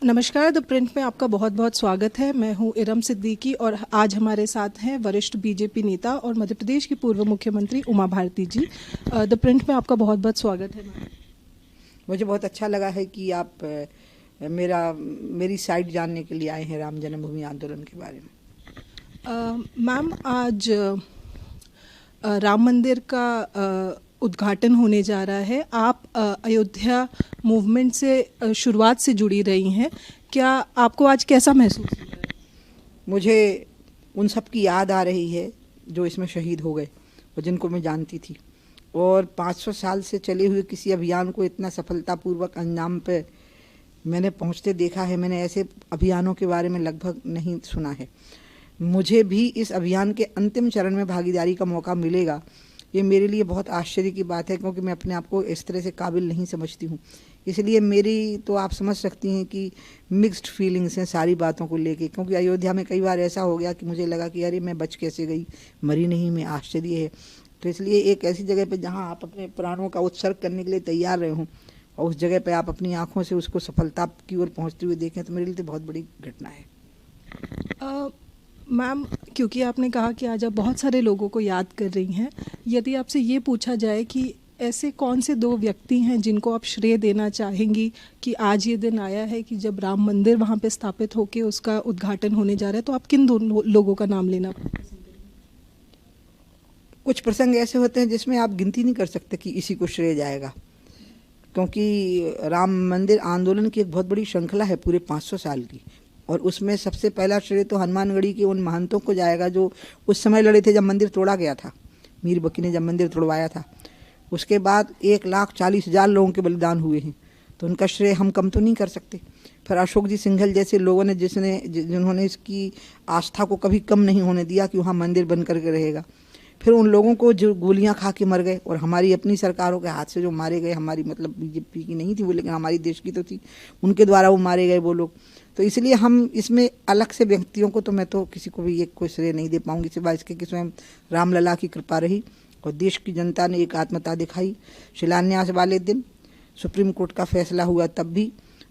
नमस्कार, the print में आपका बहुत बहुत स्वागत है। मैं हूं इरम सिद्दीकी और आज हमारे साथ हैं वरिष्ठ बीजेपी नेता और मध्य प्रदेश की पूर्व मुख्यमंत्री उमा भारती जी। द प्रिंट में आपका बहुत बहुत स्वागत है। मुझे बहुत अच्छा लगा है कि आप मेरी साइड जानने के लिए आए हैं राम जन्मभूमि आंदोलन के बारे में। मैम, आज राम मंदिर का उद्घाटन होने जा रहा है। आप अयोध्या मूवमेंट से शुरुआत से जुड़ी रही हैं। क्या आपको आज कैसा महसूस हो रहा है? मुझे उन सब की याद आ रही है जो इसमें शहीद हो गए और जिनको मैं जानती थी, और 500 साल से चले हुए किसी अभियान को इतना सफलतापूर्वक अंजाम पे मैंने पहुंचते देखा है। मैंने ऐसे अभियानों के बारे में लगभग नहीं सुना है। मुझे भी इस अभियान के अंतिम चरण में भागीदारी का मौका मिलेगा, ये मेरे लिए बहुत आश्चर्य की बात है, क्योंकि मैं अपने आप को इस तरह से काबिल नहीं समझती हूँ। इसलिए मेरी तो आप समझ सकती हैं कि मिक्स्ड फीलिंग्स हैं सारी बातों को लेके, क्योंकि अयोध्या में कई बार ऐसा हो गया कि मुझे लगा कि अरे मैं बच कैसे गई, मरी नहीं, मैं आश्चर्य है। तो इसलिए एक ऐसी जगह पे जहाँ आप अपने प्राणों का उत्सर्ग करने के लिए तैयार रहे हों और उस जगह पे आप अपनी आँखों से उसको सफलता की ओर पहुँचते हुए देखें, तो मेरे लिए तो बहुत बड़ी घटना है। मैम, क्योंकि आपने कहा कि आज आप बहुत सारे लोगों को याद कर रही हैं, यदि आपसे ये पूछा जाए कि ऐसे कौन से दो व्यक्ति हैं जिनको आप श्रेय देना चाहेंगी कि आज ये दिन आया है कि जब राम मंदिर वहाँ पे स्थापित होकर उसका उद्घाटन होने जा रहा है, तो आप किन दो लोगों का नाम लेना पसंद करेंगे? कुछ प्रसंग ऐसे होते हैं जिसमें आप गिनती नहीं कर सकते कि इसी को श्रेय जाएगा, क्योंकि राम मंदिर आंदोलन की एक बहुत बड़ी श्रृंखला है पूरे 500 साल की, और उसमें सबसे पहला श्रेय तो हनुमानगढ़ी के उन महंतों को जाएगा जो उस समय लड़े थे जब मंदिर तोड़ा गया था। मीर बकी ने जब मंदिर तोड़वाया था, उसके बाद 1,40,000 लोगों के बलिदान हुए हैं, तो उनका श्रेय हम कम तो नहीं कर सकते। फिर अशोक जी सिंघल जैसे लोगों ने जिन्होंने इसकी आस्था को कभी कम नहीं होने दिया कि वहाँ मंदिर बन करके रहेगा। फिर उन लोगों को जो गोलियां खा के मर गए और हमारी अपनी सरकारों के हाथ से जो मारे गए, हमारी मतलब बीजेपी की नहीं थी वो, लेकिन हमारी देश की तो थी, उनके द्वारा वो मारे गए वो लोग। तो इसलिए हम इसमें अलग से व्यक्तियों को तो मैं तो किसी को भी ये कोई श्रेय नहीं दे पाऊंगी, सिवाय इसके कि स्वयं रामलला की कृपा रही और देश की जनता ने एक आत्मता दिखाई। शिलान्यास वाले दिन सुप्रीम कोर्ट का फैसला हुआ तब भी,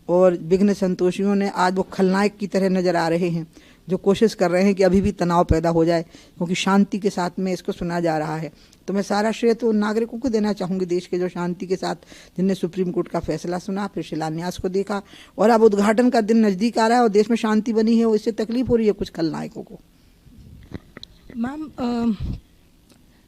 और विघ्न संतोषियों ने आज वो खलनायक की तरह नजर आ रहे हैं जो कोशिश कर रहे हैं कि अभी भी तनाव पैदा हो जाए, क्योंकि शांति के साथ में इसको सुना जा रहा है। तो मैं सारा श्रेय तो नागरिकों को देना चाहूँगी, देश के जो शांति के साथ जिनने सुप्रीम कोर्ट का फैसला सुना, फिर शिलान्यास को देखा, और अब उद्घाटन का दिन नज़दीक आ रहा है और देश में शांति बनी है, और इससे तकलीफ हो रही है कुछ खलनायकों को। मैम,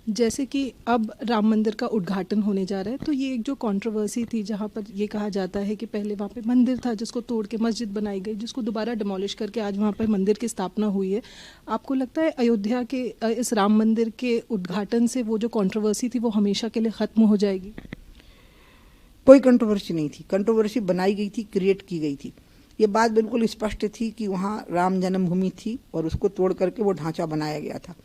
जैसे कि अब राम मंदिर का उद्घाटन होने जा रहा है, तो ये एक जो कंट्रोवर्सी थी जहाँ पर ये कहा जाता है कि पहले वहाँ पे मंदिर था जिसको तोड़ के मस्जिद बनाई गई, जिसको दोबारा डिमोलिश करके आज वहाँ पर मंदिर की स्थापना हुई है। आपको लगता है अयोध्या के इस राम मंदिर के उद्घाटन से वो जो कंट्रोवर्सी थी वो हमेशा के लिए ख़त्म हो जाएगी? कोई कंट्रोवर्सी नहीं थी, कंट्रोवर्सी बनाई गई थी, क्रिएट की गई थी। ये बात बिल्कुल स्पष्ट थी कि वहाँ राम जन्मभूमि थी और उसको तोड़ करके वो ढांचा बनाया गया था।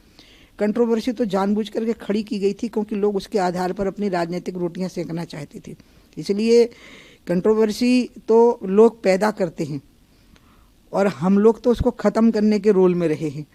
कंट्रोवर्सी तो जानबूझ करके खड़ी की गई थी, क्योंकि लोग उसके आधार पर अपनी राजनीतिक रोटियां सेकना चाहते थे। इसलिए कंट्रोवर्सी तो लोग पैदा करते हैं और हम लोग तो उसको ख़त्म करने के रोल में रहे हैं।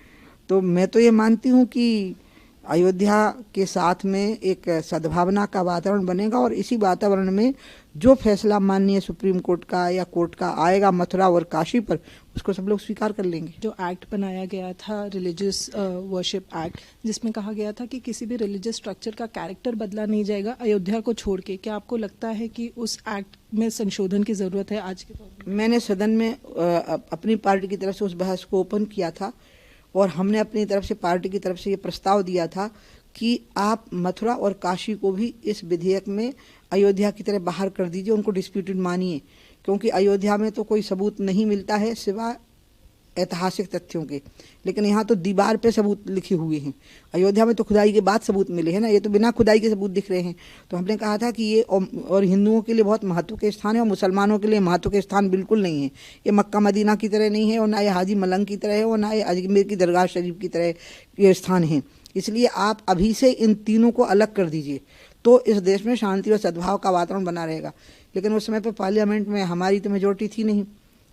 तो मैं तो ये मानती हूँ कि अयोध्या के साथ में एक सद्भावना का वातावरण बनेगा, और इसी वातावरण में जो फैसला माननीय सुप्रीम कोर्ट का या कोर्ट का आएगा मथुरा और काशी पर, उसको सब लोग स्वीकार कर लेंगे। जो एक्ट बनाया गया था, रिलीजियस वर्शिप एक्ट, जिसमें कहा गया था कि किसी भी रिलीजियस स्ट्रक्चर का कैरेक्टर बदला नहीं जाएगा अयोध्या को छोड़ के, क्या आपको लगता है कि उस एक्ट में संशोधन की ज़रूरत है आज के दौर में? मैंने सदन में अपनी पार्टी की तरफ से उस बहस को ओपन किया था, और हमने अपनी तरफ से पार्टी की तरफ से ये प्रस्ताव दिया था कि आप मथुरा और काशी को भी इस विधेयक में अयोध्या की तरह बाहर कर दीजिए, उनको डिस्प्यूटेड मानिए, क्योंकि अयोध्या में तो कोई सबूत नहीं मिलता है सिवाय ऐतिहासिक तथ्यों के, लेकिन यहाँ तो दीवार पे सबूत लिखे हुए हैं। अयोध्या में तो खुदाई के बाद सबूत मिले हैं ना, ये तो बिना खुदाई के सबूत दिख रहे हैं। तो हमने कहा था कि ये और हिंदुओं के लिए बहुत महत्व के स्थान है और मुसलमानों के लिए महत्व के स्थान बिल्कुल नहीं है। ये मक्का मदीना की तरह नहीं है, और ना ये हाजी मलंग की तरह है, और ना ये अजमेर की दरगाह शरीफ की तरह ये स्थान है। इसलिए आप अभी से इन तीनों को अलग कर दीजिए, तो इस देश में शांति और सद्भाव का वातावरण बना रहेगा। लेकिन उस समय पर पार्लियामेंट में हमारी तो मेजोरिटी थी नहीं,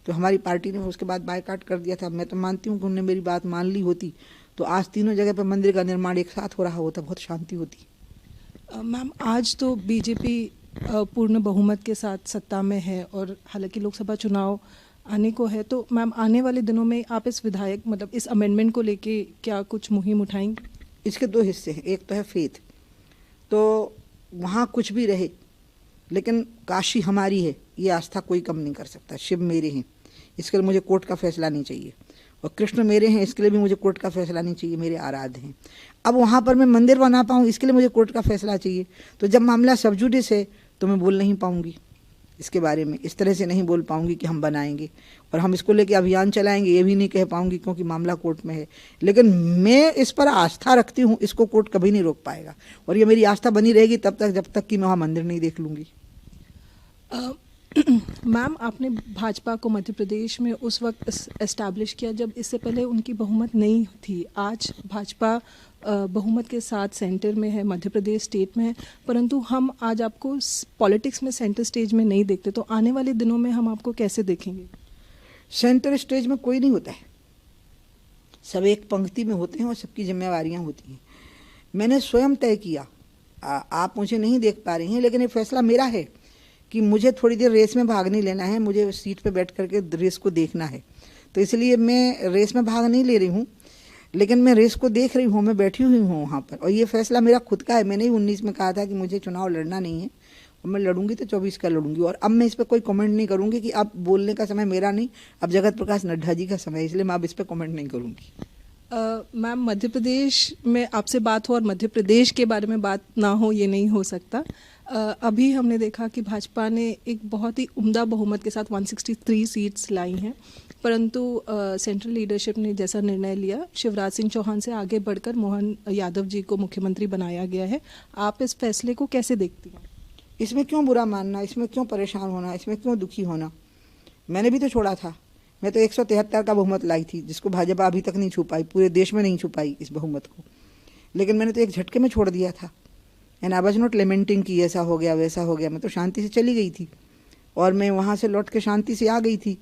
तो हमारी पार्टी ने उसके बाद बायकॉट कर दिया था। मैं तो मानती हूँ कि उन्होंने मेरी बात मान ली होती तो आज तीनों जगह पर मंदिर का निर्माण एक साथ हो रहा होता, बहुत शांति होती। मैम, आज तो बीजेपी पूर्ण बहुमत के साथ सत्ता में है, और हालांकि लोकसभा चुनाव आने को है, तो मैम आने वाले दिनों में आप इस विधायक मतलब इस अमेंडमेंट को लेके क्या कुछ मुहिम उठाएंगे? इसके दो हिस्से हैं, एक तो है फेथ, तो वहाँ कुछ भी रहे लेकिन काशी हमारी है, ये आस्था कोई कम नहीं कर सकता। शिव मेरे हैं, इसके लिए मुझे कोर्ट का फैसला नहीं चाहिए, और कृष्ण मेरे हैं, इसके लिए भी मुझे कोर्ट का फैसला नहीं चाहिए, मेरे आराध्य हैं। अब वहाँ पर मैं मंदिर बना पाऊँ, इसके लिए मुझे कोर्ट का फैसला चाहिए। तो जब मामला सब जुडिस है तो मैं बोल नहीं पाऊँगी इसके बारे में, इस तरह से नहीं बोल पाऊँगी कि हम बनाएंगे और हम इसको लेके अभियान चलाएंगे, ये भी नहीं कह पाऊँगी क्योंकि मामला कोर्ट में है। लेकिन मैं इस पर आस्था रखती हूँ, इसको कोर्ट कभी नहीं रोक पाएगा, और ये मेरी आस्था बनी रहेगी तब तक जब तक कि मैं वहाँ मंदिर नहीं देख लूँगी। मैम, आपने भाजपा को मध्य प्रदेश में उस वक्त एस्टैब्लिश किया जब इससे पहले उनकी बहुमत नहीं थी। आज भाजपा बहुमत के साथ सेंटर में है, मध्य प्रदेश स्टेट में है, परंतु हम आज आपको पॉलिटिक्स में सेंटर स्टेज में नहीं देखते। तो आने वाले दिनों में हम आपको कैसे देखेंगे? सेंटर स्टेज में कोई नहीं होता है, सब एक पंक्ति में होते हैं और सबकी जिम्मेवारियां होती हैं। मैंने स्वयं तय किया, आप मुझे नहीं देख पा रही हैं, लेकिन ये फैसला मेरा है कि मुझे थोड़ी देर रेस में भाग नहीं लेना है, मुझे सीट पे बैठ करके रेस को देखना है। तो इसलिए मैं रेस में भाग नहीं ले रही हूँ, लेकिन मैं रेस को देख रही हूँ, मैं बैठी हुई हूँ वहाँ पर, और ये फैसला मेरा खुद का है। मैंने ही 19 में कहा था कि मुझे चुनाव लड़ना नहीं है, और मैं लड़ूंगी तो 24 का लड़ूंगी। और अब मैं इस पर कोई कमेंट नहीं करूँगी कि अब बोलने का समय मेरा नहीं, अब जगत प्रकाश नड्डा जी का समय है, इसलिए मैं अब इस पर कमेंट नहीं करूँगी। मैम, मध्य प्रदेश में आपसे बात हो और मध्य प्रदेश के बारे में बात ना हो, ये नहीं हो सकता। अभी हमने देखा कि भाजपा ने एक बहुत ही उम्दा बहुमत के साथ 163 सीट्स लाई हैं, परंतु सेंट्रल लीडरशिप ने जैसा निर्णय लिया, शिवराज सिंह चौहान से आगे बढ़कर मोहन यादव जी को मुख्यमंत्री बनाया गया है। आप इस फैसले को कैसे देखती हैं? इसमें क्यों बुरा मानना, इसमें क्यों परेशान होना, इसमें क्यों दुखी होना? मैंने भी तो छोड़ा था, मैं तो 173 का बहुमत लाई थी, जिसको भाजपा अभी तक नहीं छू पाई, पूरे देश में नहीं छू पाई इस बहुमत को। लेकिन मैंने तो एक झटके में छोड़ दिया था, and I was not lamenting कि ऐसा हो गया वैसा हो गया। मैं तो शांति से चली गई थी, और मैं वहाँ से लौट के शांति से आ गई थी।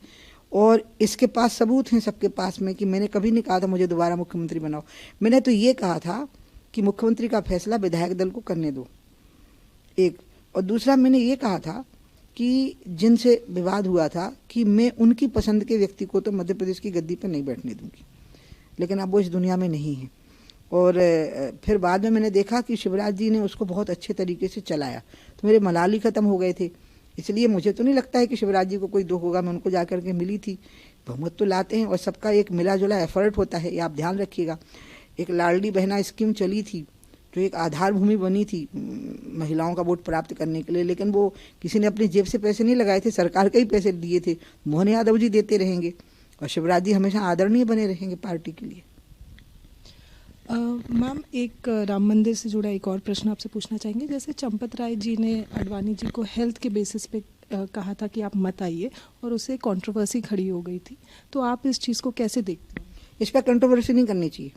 और इसके पास सबूत हैं सबके पास में कि मैंने कभी नहीं कहा था मुझे दोबारा मुख्यमंत्री बनाओ। मैंने तो ये कहा था कि मुख्यमंत्री का फैसला विधायक दल को करने दो, एक। और दूसरा मैंने ये कहा था कि जिनसे विवाद हुआ था कि मैं उनकी पसंद के व्यक्ति को तो मध्य प्रदेश की गद्दी पर नहीं बैठने दूंगी, लेकिन अब वो इस दुनिया में नहीं है। और फिर बाद में मैंने देखा कि शिवराज जी ने उसको बहुत अच्छे तरीके से चलाया, तो मेरे मलाल ही ख़त्म हो गए थे। इसलिए मुझे तो नहीं लगता है कि शिवराज जी को कोई दुख होगा। मैं उनको जा कर के मिली थी, बहुमत तो लाते हैं और सबका एक मिला जुला एफर्ट होता है, ये आप ध्यान रखिएगा। एक लाडली बहना स्कीम चली थी जो एक आधार भूमि बनी थी महिलाओं का वोट प्राप्त करने के लिए, लेकिन वो किसी ने अपनी जेब से पैसे नहीं लगाए थे, सरकार के ही पैसे दिए थे। मोहन यादव जी देते रहेंगे और शिवराज जी हमेशा आदरणीय बने रहेंगे पार्टी के लिए। मैम, एक राम मंदिर से जुड़ा एक और प्रश्न आपसे पूछना चाहेंगे। जैसे चंपत राय जी ने आडवाणी जी को हेल्थ के बेसिस पे कहा था कि आप मत आइए, और उससे कंट्रोवर्सी खड़ी हो गई थी, तो आप इस चीज़ को कैसे देखते हैं? इस पर कंट्रोवर्सी नहीं करनी चाहिए,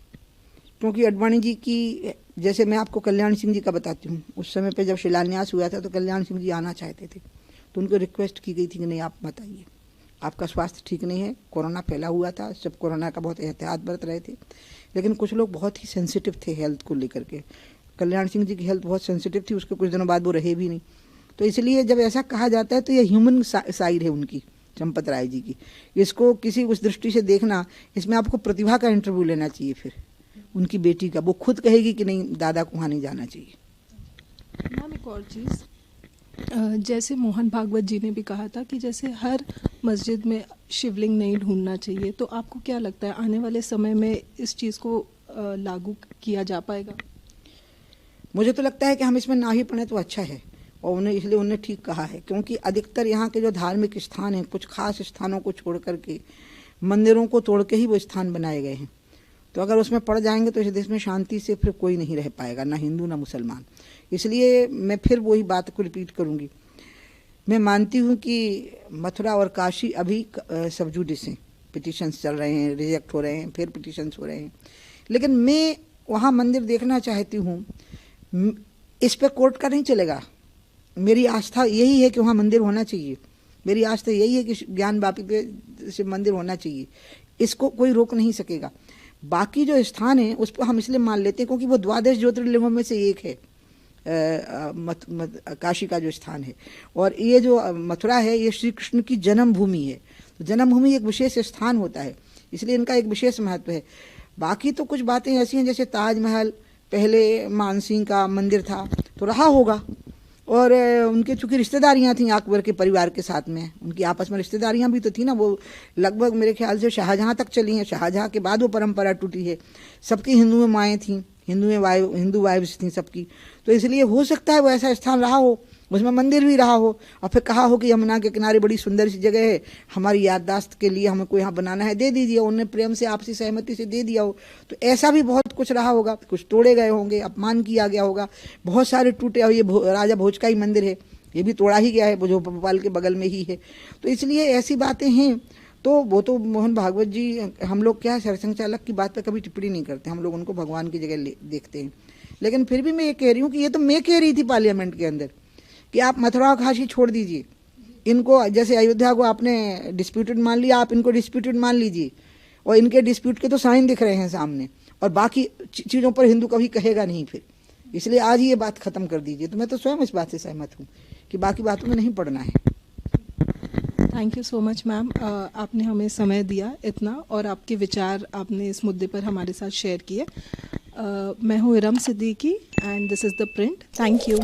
क्योंकि आडवाणी जी की, जैसे मैं आपको कल्याण सिंह जी का बताती हूँ, उस समय पे जब शिलान्यास हुआ था तो कल्याण सिंह जी आना चाहते थे, तो उनको रिक्वेस्ट की गई थी कि नहीं आप मत आइए, आपका स्वास्थ्य ठीक नहीं है, कोरोना फैला हुआ था, सब कोरोना का बहुत एहतियात बरत रहे थे। लेकिन कुछ लोग बहुत ही सेंसिटिव थे हेल्थ को लेकर के। कल्याण सिंह जी की हेल्थ बहुत सेंसिटिव थी, उसके कुछ दिनों बाद वो रहे भी नहीं। तो इसलिए जब ऐसा कहा जाता है तो ये ह्यूमन साइड है उनकी, चंपत राय जी की। इसको किसी उस दृष्टि से देखना, इसमें आपको प्रतिभा का इंटरव्यू लेना चाहिए, फिर उनकी बेटी का, वो खुद कहेगी कि नहीं दादा को वहाँ नहीं जाना चाहिए। मैम, एक और चीज़, जैसे मोहन भागवत जी ने भी कहा था कि जैसे हर मस्जिद में शिवलिंग नहीं ढूंढना चाहिए, तो आपको क्या लगता है आने वाले समय में इस चीज़ को लागू किया जा पाएगा? मुझे तो लगता है कि हम इसमें ना ही पड़े तो अच्छा है, और उन्हें इसलिए उन्हें ठीक कहा है, क्योंकि अधिकतर यहाँ के जो धार्मिक स्थान हैं, कुछ खास स्थानों को छोड़ करके मंदिरों को तोड़ के ही वो स्थान बनाए गए हैं। तो अगर उसमें पड़ जाएंगे तो इस देश में शांति से फिर कोई नहीं रह पाएगा, ना हिंदू ना मुसलमान। इसलिए मैं फिर वही बात को रिपीट करूँगी, मैं मानती हूँ कि मथुरा और काशी अभी सब जुडिस हैं, पिटिशन्स चल रहे हैं, रिजेक्ट हो रहे हैं, फिर पिटिशन्स हो रहे हैं, लेकिन मैं वहाँ मंदिर देखना चाहती हूँ। इस पर कोर्ट का नहीं चलेगा, मेरी आस्था यही है कि वहाँ मंदिर होना चाहिए, मेरी आस्था यही है कि ज्ञान वापी पे शिव मंदिर होना चाहिए, इसको कोई रोक नहीं सकेगा। बाकी जो स्थान है उस पर हम इसलिए मान लेते हैं क्योंकि वो द्वादश ज्योतिर्लिंगों में से एक है, काशी का जो स्थान है, और ये जो मथुरा है ये श्री कृष्ण की जन्मभूमि है। तो जन्मभूमि एक विशेष स्थान होता है, इसलिए इनका एक विशेष महत्व है। बाकी तो कुछ बातें ऐसी हैं जैसे ताजमहल पहले मानसिंह का मंदिर था तो रहा होगा, और उनके चूँकि रिश्तेदारियाँ थीं अकबर के परिवार के साथ में, उनकी आपस में रिश्तेदारियाँ भी तो थी ना, वो लगभग मेरे ख्याल से शाहजहाँ तक चली हैं, शाहजहाँ के बाद वो परंपरा टूटी है। सबकी हिंदू में माएँ थीं, हिंदू वाइफ्स थीं सबकी, तो इसलिए हो सकता है वो ऐसा स्थान रहा हो, उसमें मंदिर भी रहा हो, और फिर कहा हो कि यमुना के किनारे बड़ी सुंदर सी जगह है, हमारी याददाश्त के लिए हमें को यहाँ बनाना है, दे दीजिए, उन्होंने प्रेम से आपसी सहमति से दे दिया हो। तो ऐसा भी बहुत कुछ रहा होगा, कुछ तोड़े गए होंगे, अपमान किया गया होगा, बहुत सारे टूटे, और ये राजा भोज का ही मंदिर है, ये भी तोड़ा ही गया है, जो भोपाल के बगल में ही है। तो इसलिए ऐसी बातें हैं। तो वो तो मोहन भागवत जी, हम लोग क्या सरसंघ चालक की बात पर कभी टिप्पणी नहीं करते, हम लोग उनको भगवान की जगह देखते हैं। लेकिन फिर भी मैं ये कह रही हूँ कि ये तो मैं कह रही थी पार्लियामेंट के अंदर कि आप मथुरा और काशी छोड़ दीजिए, इनको जैसे अयोध्या को आपने डिस्प्यूटेड मान लिया, आप इनको डिस्प्यूटेड मान लीजिए, और इनके डिस्प्यूट के तो साइन दिख रहे हैं सामने, और बाकी चीज़ों पर हिंदू कभी कहेगा नहीं फिर, इसलिए आज ही ये बात ख़त्म कर दीजिए। तो मैं तो स्वयं इस बात से सहमत हूँ कि बाकी बातों में नहीं पड़ना है। Thank you so much ma'am, आपने हमें समय दिया इतना, और आपके विचार आपने इस मुद्दे पर हमारे साथ शेयर किए। मैं हूँ Iram Siddiqui and this is the print. Thank you.